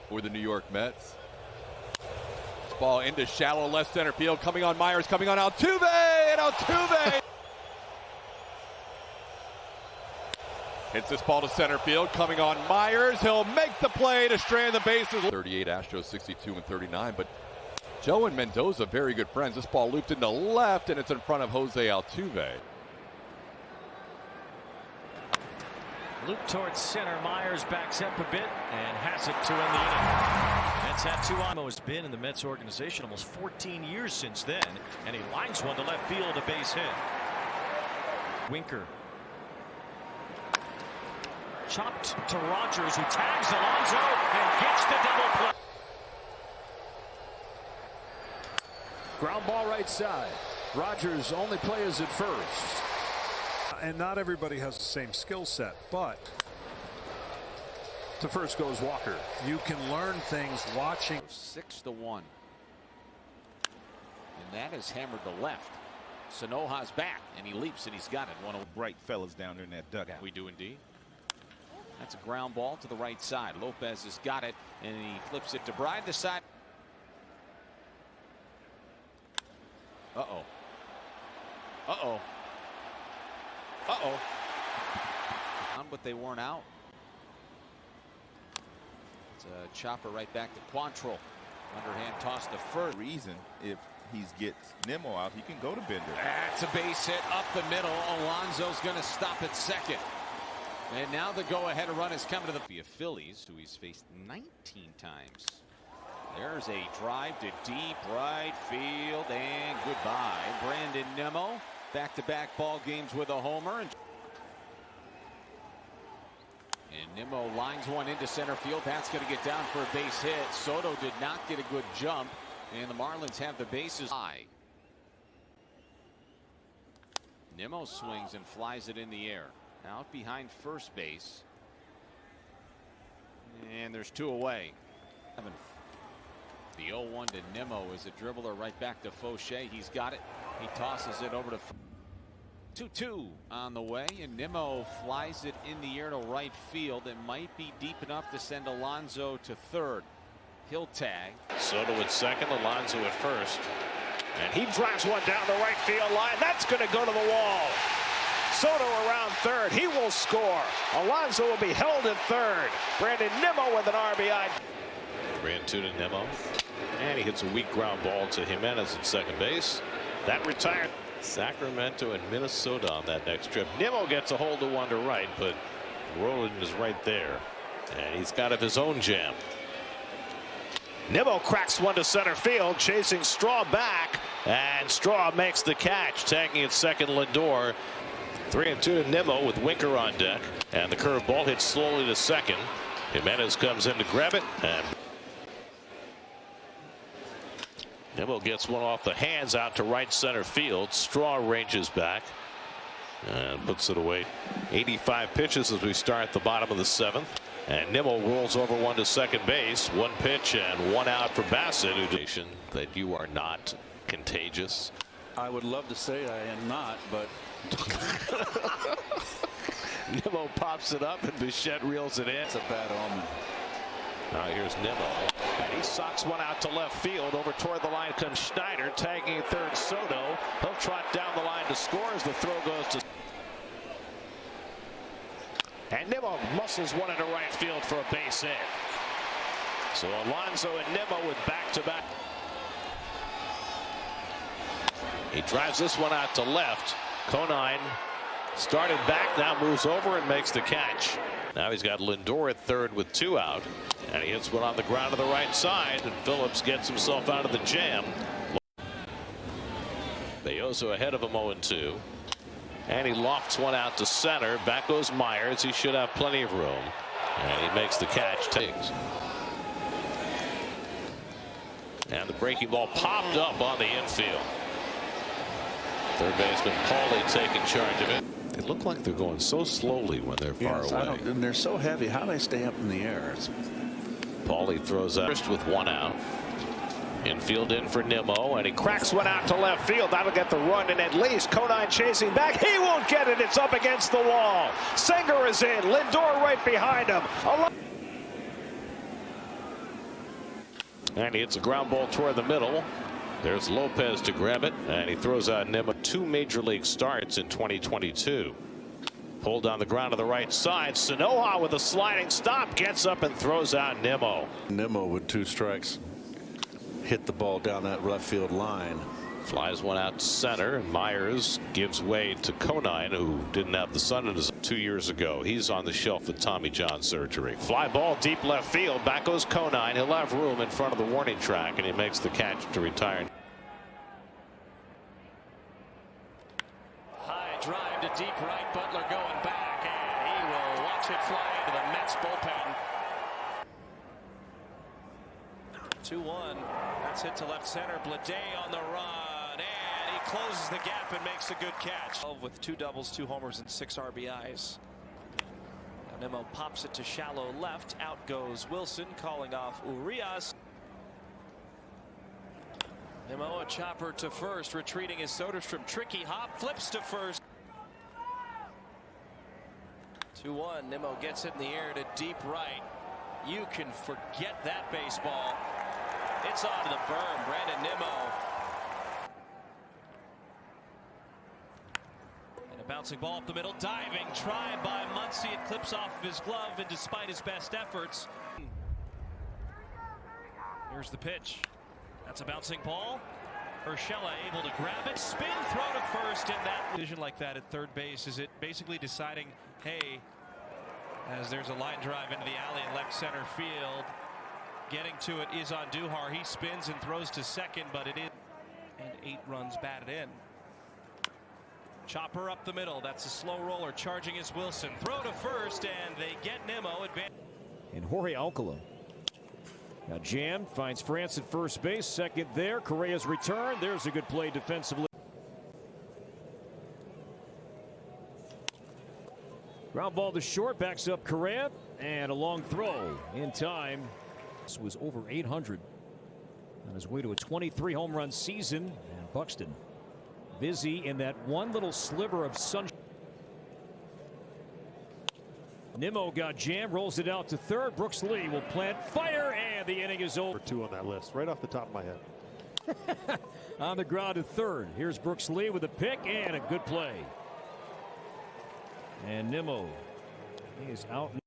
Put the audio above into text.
for the New York Mets. Ball into shallow left center field, coming on Myers, coming on Altuve, and Altuve hits this ball to center field, coming on Myers. He'll make the play to strand the bases. 38, Astros 62 and 39, but Joe and Mendoza very good friends. This ball looped into left, and it's in front of Jose Altuve. Loop towards center. Myers backs up a bit and has it to end the inning. Mets had two on. Has been in the Mets organization almost 14 years since then, and he lines one to left field, a base hit. Winker chopped to Rogers, who tags Alonso and gets the double play. Ground ball right side. Rogers only plays at first. And not everybody has the same skill set, but To first goes Walker. you can learn things watching. 6-1. And that is hammered to left. Sanoja's back, and he leaps, and he's got it. One of the bright fellas down there in that dugout. We do indeed. That's a ground ball to the right side. Lopez has got it, and he flips it to Bride. The side. Uh-oh. Uh-oh. Uh-oh. But they weren't out. It's a chopper right back to Quantrill. Underhand toss to first. Reason if he gets Nimmo out, he can go to Bender. That's a base hit up the middle. Alonso's going to stop at second. And now the go-ahead run is coming to the Phillies, who he's faced 19 times. There's a drive to deep right field, and goodbye. Brandon Nimmo, back-to-back ball games with a homer. And Nimmo lines one into center field. That's going to get down for a base hit. Soto did not get a good jump, and the Marlins have the bases high. Nimmo swings and flies it in the air. Out behind first base. And there's two away. The 0-1 to Nimmo is a dribbler right back to Fauché. He's got it. He tosses it over to 2-2 on the way, and Nimmo flies it in the air to right field. It might be deep enough to send Alonso to third. He'll tag. Soto at second, Alonso at first. And he drives one down the right field line. That's going to go to the wall. Soto around third. He will score. Alonso will be held at third. Brandon Nimmo with an RBI. 3-2 to Nimmo. And he hits a weak ground ball to Jimenez at second base. That retired. Sacramento and Minnesota on that next trip. Nimmo gets a hold of one to right, but Roland is right there. And he's got of his own jam. Nimmo cracks one to center field, chasing Straw back, and Straw makes the catch, tagging at second Lindor. 3-2 to Nimmo with Winker on deck, and the curveball hits slowly to second. Jimenez comes in to grab it, and Nimmo gets one off the hands out to right center field. Straw ranges back and puts it away. 85 pitches as we start the bottom of the seventh. And Nimmo rolls over one to second base. One pitch and one out for Bassett. That you are not contagious. I would love to say I am not, but Nimmo pops it up and Bichette reels it in. it's a bad omen. Now here's Nimmo. And he socks one out to left field. Over toward the line comes Schneider, tagging at third Soto. He'll trot down the line to score as the throw goes to. And Nimmo muscles one into right field for a base hit. So Alonso and Nimmo with back-to-back. He drives this one out to left. Conine started back, now moves over and makes the catch. Now he's got Lindor at third with two out. And he hits one on the ground to the right side, and Phillips gets himself out of the jam. Belloso ahead of him 0-2. And he lofts one out to center. Back goes Myers. He should have plenty of room. And he makes the catch. Takes. And the breaking ball popped up on the infield. Third baseman Paulie taking charge of it. They look like they're going so slowly when they're far away. And they're so heavy. How do they stay up in the air? Paulie throws out with one out. Infield in for Nimmo, and he cracks one out to left field. That'll get the run, and at least Conine chasing back. He won't get it. It's up against the wall. Singer is in. Lindor right behind him. And he hits a ground ball toward the middle. There's Lopez to grab it, and he throws out Nimmo. 2 major league starts in 2022. Pulled on the ground to the right side. Sanoa with a sliding stop gets up and throws out Nimmo. Nimmo with 2 strikes hit the ball down that left field line. Flies one out to center, and Myers gives way to Conine, who didn't have the sun in his 2 years ago. He's on the shelf with Tommy John surgery. Fly ball deep left field. Back goes Conine. He'll have room in front of the warning track, and he makes the catch to retire. High drive to deep right. Butler going back, and he will watch it fly into the Mets bullpen. 2-1. That's hit to left center. Blade on the run, and he closes the gap and makes a good catch. With 2 doubles, 2 homers, and 6 RBIs. Now Nimmo pops it to shallow left. Out goes Wilson, calling off Urias. Nimmo a chopper to first, retreating is Soderstrom. Tricky hop, flips to first. 2-1. Nimmo gets it in the air to deep right. You can forget that baseball. It's onto the berm. Brandon Nimmo. And a bouncing ball up the middle. Diving try by Muncy. It clips off of his glove, and despite his best efforts. Here's the pitch. That's a bouncing ball. Urshela able to grab it. Spin throw to first, and that decision like that at third base, is it basically deciding, hey, as there's a line drive into the alley in left center field. Getting to it is on Duhar. He spins and throws to second, but it is. And 8 runs batted in. Chopper up the middle. That's a slow roller. Charging is Wilson. Throw to first, and they get Nimmo. And Jorge Alcala. Now jammed, finds France at first base. Second there. Correa's return. There's a good play defensively. Ground ball to short. Backs up Correa. And a long throw in time. This was over 800 on his way to a 23 home run season. And Buxton busy in that one little sliver of sunshine. Nimmo got jammed, rolls it out to third. Brooks Lee will plant fire, and the inning is over. 2 on that list, right off the top of my head. On the ground to third. Here's Brooks Lee with a pick and a good play. And Nimmo is out.